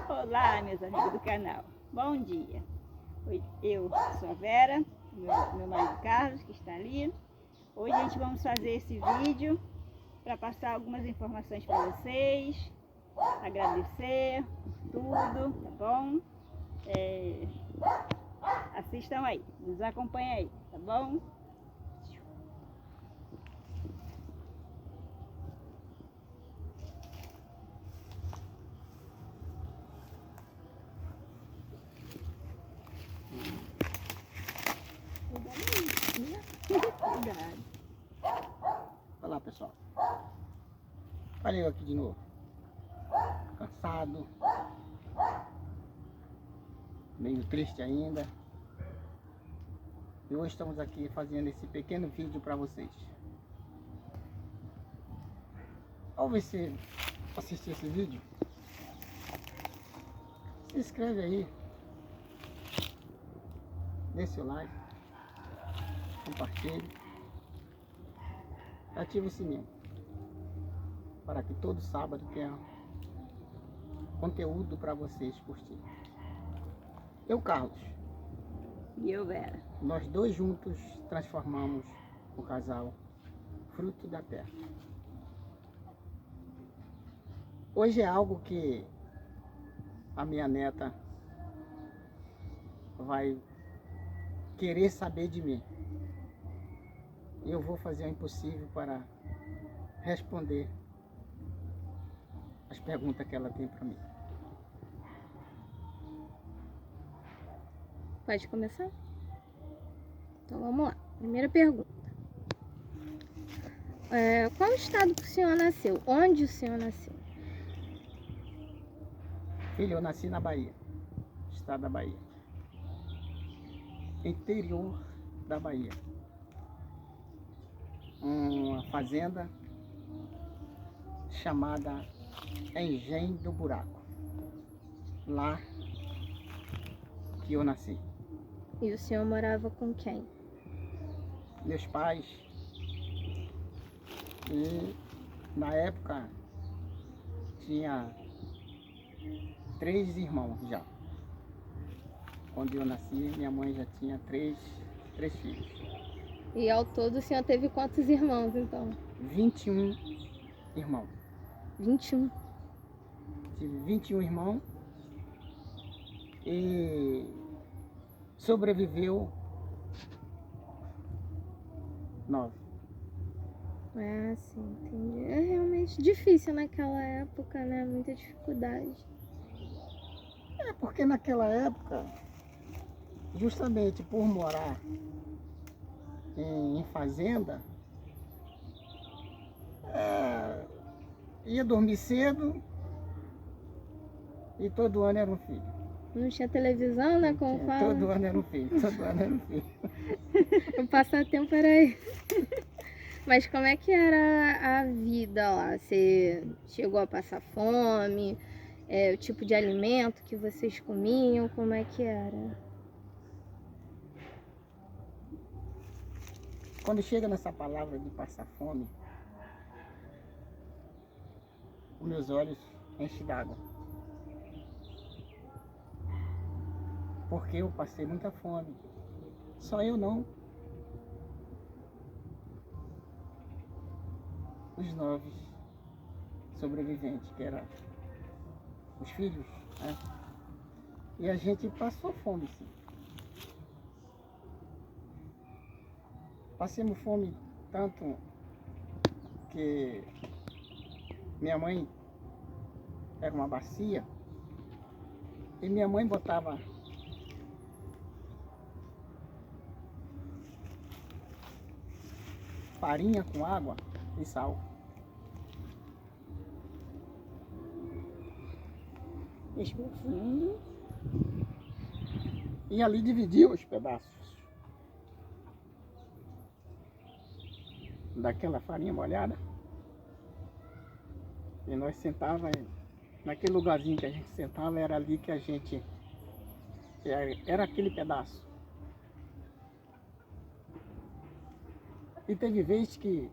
Olá, meus amigos do canal. Bom dia. Eu sou a Vera, meu marido Carlos, que está ali. Hoje a gente vamos fazer esse vídeo para passar algumas informações para vocês, agradecer por tudo, tá bom? Assistam aí, nos acompanhem aí, tá bom? Cuidado. Olha lá, pessoal. Olha eu aqui de novo. Cansado. Meio triste ainda. E hoje estamos aqui fazendo esse pequeno vídeo para vocês. Ao você assistir esse vídeo, se inscreve aí. Dê seu like. Compartilhe. Ative o sininho. Para que todo sábado tenha conteúdo para vocês curtir. Eu, Carlos. E eu, Vera. Nós dois juntos transformamos o casal Fruto da Terra. Hoje é algo que a minha neta vai querer saber de mim. E eu vou fazer o impossível para responder as perguntas que ela tem para mim. Pode começar? Então vamos lá. Primeira pergunta. Qual estado que o senhor nasceu? Onde o senhor nasceu? Filho, eu nasci na Bahia, estado da Bahia. Interior da Bahia. Uma fazenda chamada Engenho do Buraco. Lá que eu nasci. E o senhor morava com quem? Meus pais. E na época tinha 3 irmãos já. Quando eu nasci, minha mãe já tinha três filhos. E ao todo o senhor teve quantos irmãos então? 21 irmãos. 21. Tive 21 irmãos e sobreviveu 9. Ah, sim, entendi. É realmente difícil naquela época, né? Muita dificuldade. É porque naquela época, justamente por morar em fazenda, ia dormir cedo e todo ano era um filho. Não tinha televisão, né? Como fala. Todo ano era um filho, todo ano era um filho. O passatempo era isso. Mas como é que era a vida lá? Você chegou a passar fome? O tipo de alimento que vocês comiam? Como é que era? Quando chega nessa palavra de passar fome, os meus olhos enchem d'água. Porque eu passei muita fome. Só eu não. Os 9 sobreviventes, que eram os filhos, né? E a gente passou fome, sim. Passamos fome tanto que minha mãe era uma bacia e minha mãe botava farinha com água e sal. Respira fundo. E ali dividia os pedaços daquela farinha molhada. E nós sentava naquele lugarzinho que a gente sentava, era ali que a gente... Era aquele pedaço. E teve vezes que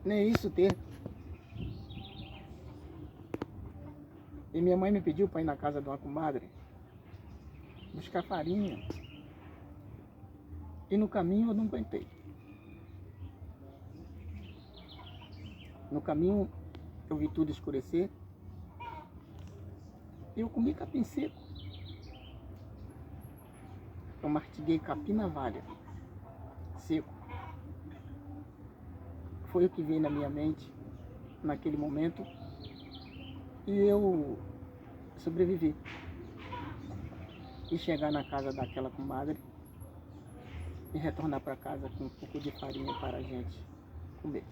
nem isso teve. E minha mãe me pediu para ir na casa de uma comadre buscar farinha. E no caminho eu não aguentei. No caminho eu vi tudo escurecer. E eu comi capim seco. Eu mastiguei capim na valha, seco. Foi o que veio na minha mente naquele momento. E eu sobrevivi. E chegar na casa daquela comadre e retornar para casa com um pouco de farinha para a gente comer.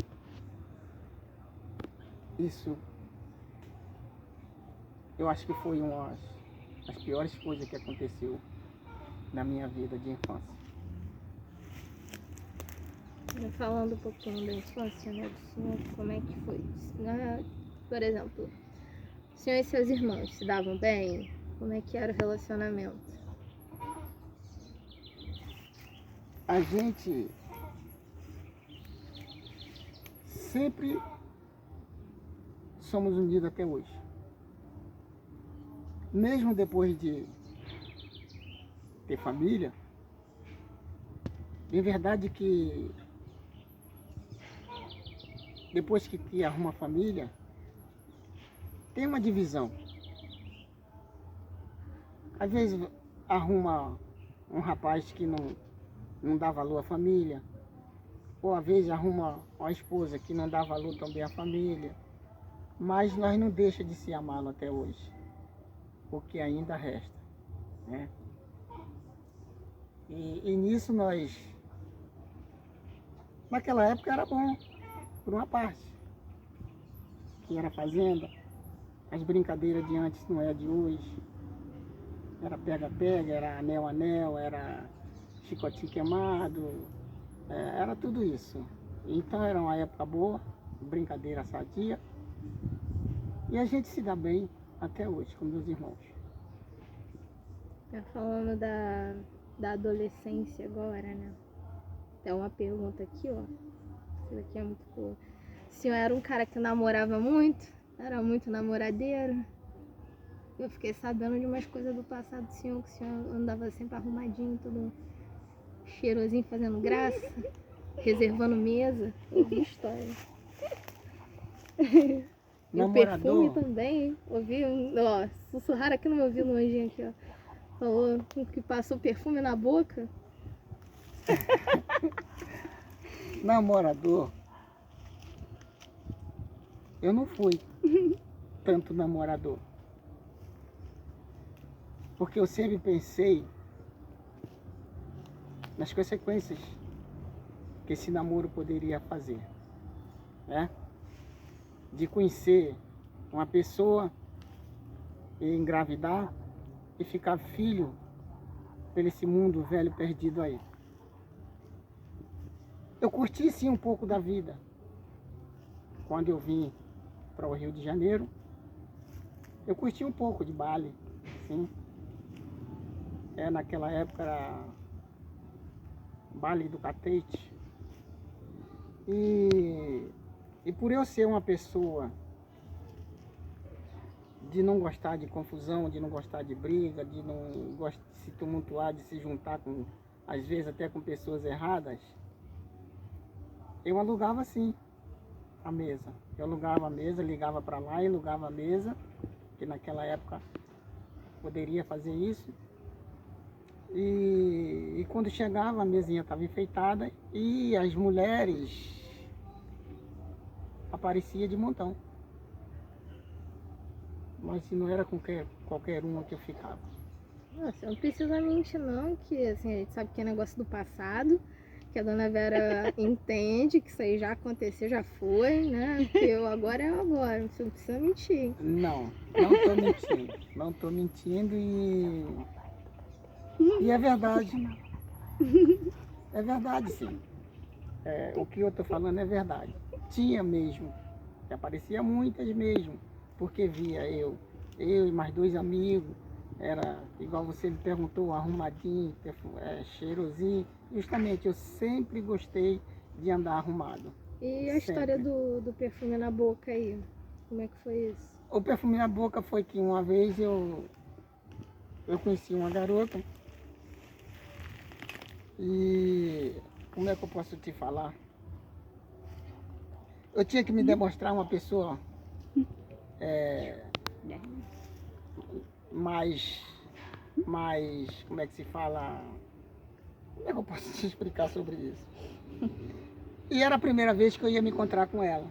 Isso, eu acho que foi uma das piores coisas que aconteceu na minha vida de infância. Falando um pouquinho da infância, né, do senhor, como é que foi? Por exemplo, o senhor e seus irmãos se davam bem? Como é que era o relacionamento? A gente sempre somos unidos até hoje. Mesmo depois de ter família, é verdade que depois que arruma família, tem uma divisão. Às vezes arruma um rapaz que não dá valor à família, ou às vezes arruma uma esposa que não dá valor também à família, mas nós não deixamos de se amá-lo até hoje, porque ainda resta, né? E nisso nós, naquela época era bom, por uma parte, que era fazenda, as brincadeiras de antes não é de hoje, era pega-pega, era anel-anel, era chicotinho queimado, era tudo isso. Então era uma época boa, brincadeira sadia, e a gente se dá bem até hoje com meus irmãos. Tá falando da adolescência agora, né? Tem uma pergunta aqui, ó. Essa daqui é muito boa. O senhor era um cara que namorava muito? Era muito namoradeiro? Eu fiquei sabendo de umas coisas do passado do senhor, que o senhor andava sempre arrumadinho, todo cheirosinho, fazendo graça, reservando mesa. Eu ouvi história. E o perfume também, hein? Ouvi, ó, sussurraram aqui no meu ouvido, um anjinho aqui, ó. Falou que passou perfume na boca. Namorador, eu não fui tanto namorador, porque eu sempre pensei nas consequências que esse namoro poderia fazer, né? De conhecer uma pessoa e engravidar e ficar filho por esse mundo velho perdido aí. Eu curti sim um pouco da vida quando eu vim para o Rio de Janeiro. Eu curti um pouco de baile, sim. Naquela época era baile do Catete. E por eu ser uma pessoa de não gostar de confusão, de não gostar de briga, de não gostar de se tumultuar, de se juntar com, às vezes até com pessoas erradas, eu alugava sim a mesa. Eu alugava a mesa, ligava para lá e alugava a mesa, que naquela época poderia fazer isso. E quando chegava a mesinha estava enfeitada e as mulheres apareciam de montão. Mas não era com qualquer uma que eu ficava. Você não precisa mentir não, que assim, a gente sabe que é negócio do passado, que a dona Vera entende que isso aí já aconteceu, já foi, né? Que eu agora é agora, você não precisa mentir. Não tô mentindo. Não tô mentindo e é verdade. É verdade sim. O que eu tô falando é verdade. Tinha mesmo, que aparecia muitas mesmo, porque via eu e mais dois amigos, era igual você me perguntou, arrumadinho, cheirosinho. Justamente, eu sempre gostei de andar arrumado. E a Sempre. história do perfume na boca aí? Como é que foi isso? O perfume na boca foi que uma vez eu conheci uma garota e como é que eu posso te falar? Eu tinha que me demonstrar uma pessoa mais, como é que se fala? Como é que eu posso te explicar sobre isso? E era a primeira vez que eu ia me encontrar com ela.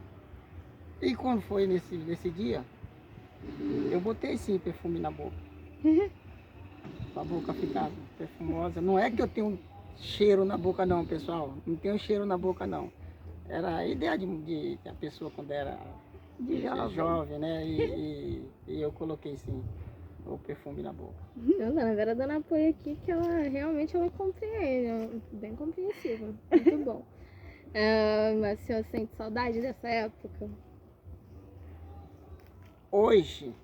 E quando foi nesse dia, eu botei sim perfume na boca. Pra boca ficar perfumosa. Não é que eu tenho cheiro na boca não, pessoal. Não tenho cheiro na boca não. Era a ideia de a pessoa quando era jovem, né? E eu coloquei sim o perfume na boca. Não, dona Vera dando apoio aqui, que ela realmente ela compreende, bem compreensiva, muito bom. Mas o senhor sente saudade dessa época? Hoje,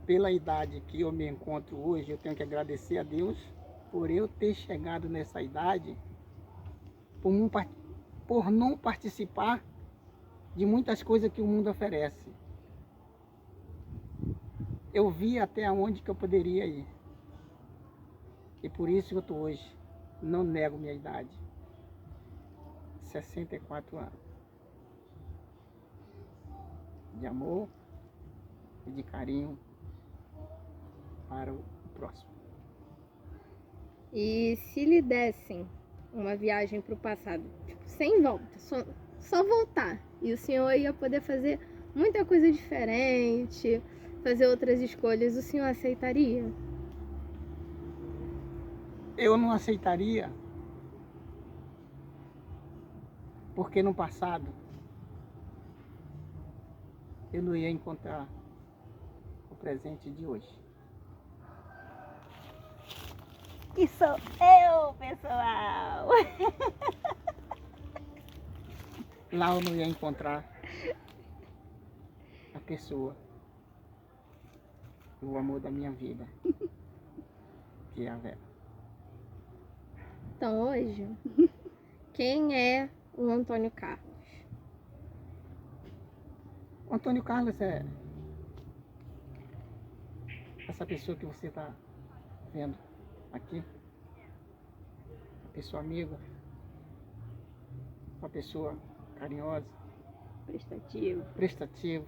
pela idade que eu me encontro hoje, eu tenho que agradecer a Deus por eu ter chegado nessa idade, por não participar de muitas coisas que o mundo oferece. Eu vi até onde que eu poderia ir. E por isso eu estou hoje. Não nego minha idade. 64 anos. De amor e de carinho para o próximo. E se lhe dessem uma viagem para o passado, tipo, sem volta, só voltar, e o senhor ia poder fazer muita coisa diferente, fazer outras escolhas, o senhor aceitaria? Eu não aceitaria, porque no passado eu não ia encontrar o presente de hoje. Que sou eu, pessoal! Lá eu não ia encontrar a pessoa, o amor da minha vida, que é a Vera. Então hoje, quem é o Antônio Carlos? O Antônio Carlos é essa pessoa que você está vendo aqui, uma pessoa amiga, uma pessoa carinhosa, prestativo,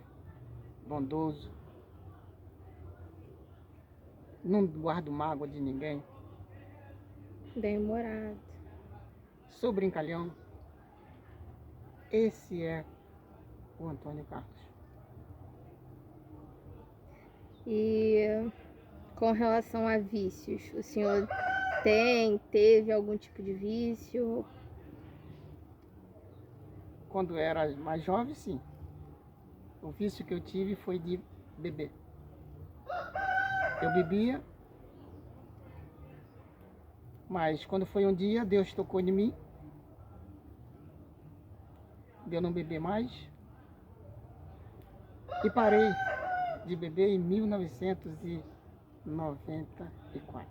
bondoso, não guardo mágoa de ninguém, Bem-humorado. sou brincalhão. Esse é o Antônio Carlos. E com relação a vícios, o senhor teve algum tipo de vício? Quando era mais jovem, sim. O vício que eu tive foi de beber. Eu bebia, mas quando foi um dia, Deus tocou em mim, de eu não beber mais, e parei de beber em 1994.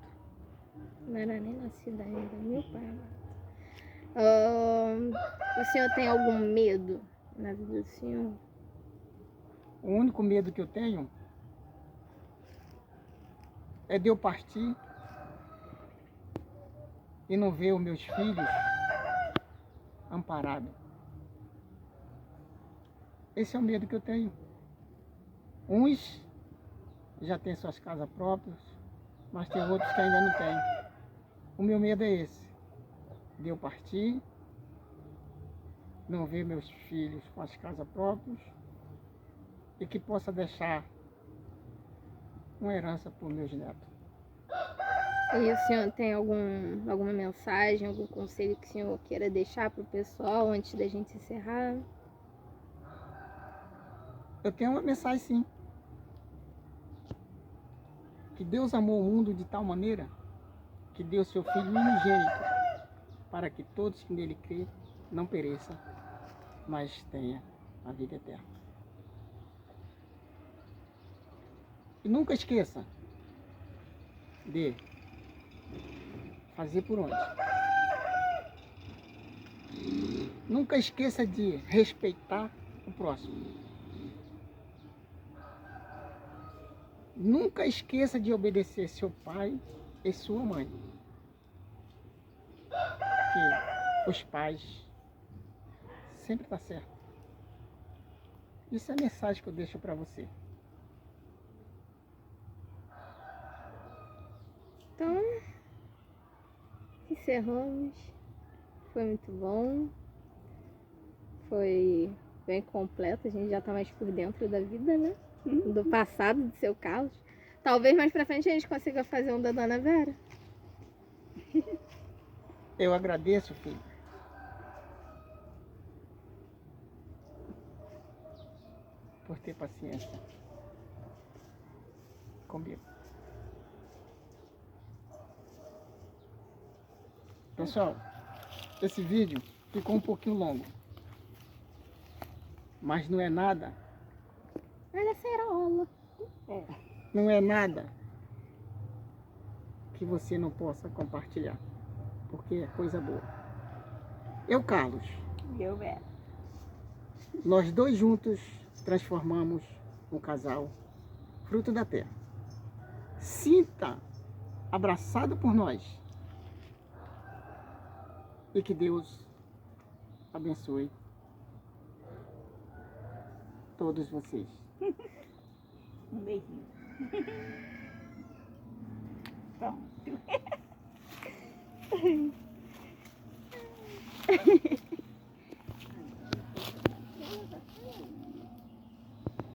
Não era nem nascida ainda, meu pai. O senhor tem algum medo na vida do senhor? O único medo que eu tenho é de eu partir e não ver os meus filhos amparados. Esse é o medo que eu tenho. Uns já têm suas casas próprias, mas tem outros que ainda não têm. O meu medo é esse, de eu partir, não ver meus filhos com as casas próprias e que possa deixar uma herança para os meus netos. E o senhor tem alguma mensagem, algum conselho que o senhor queira deixar para o pessoal antes da gente encerrar? Eu tenho uma mensagem sim. Que Deus amou o mundo de tal maneira que deu seu Filho unigênito para que todos que nele crêem não pereçam, mas tenha a vida eterna. E nunca esqueça de fazer por onde. Nunca esqueça de respeitar o próximo. Nunca esqueça de obedecer seu pai e sua mãe. Que os pais sempre tá certo. Isso é a mensagem que eu deixo para você. Então, encerramos. Foi muito bom. Foi bem completo. A gente já tá mais por dentro da vida, né? Do passado do seu Carlos. Talvez mais pra frente a gente consiga fazer um da Dona Vera. Eu agradeço, filho. Por ter paciência comigo. Pessoal, esse vídeo ficou um pouquinho longo. Mas não é nada. Olha a cerola. Não é nada que você não possa compartilhar. Porque é coisa boa. Eu, Carlos, Eu, Vera. nós dois juntos transformamos um casal fruto da terra. Sinta abraçado por nós. E que Deus abençoe todos vocês. Um beijinho. Pronto.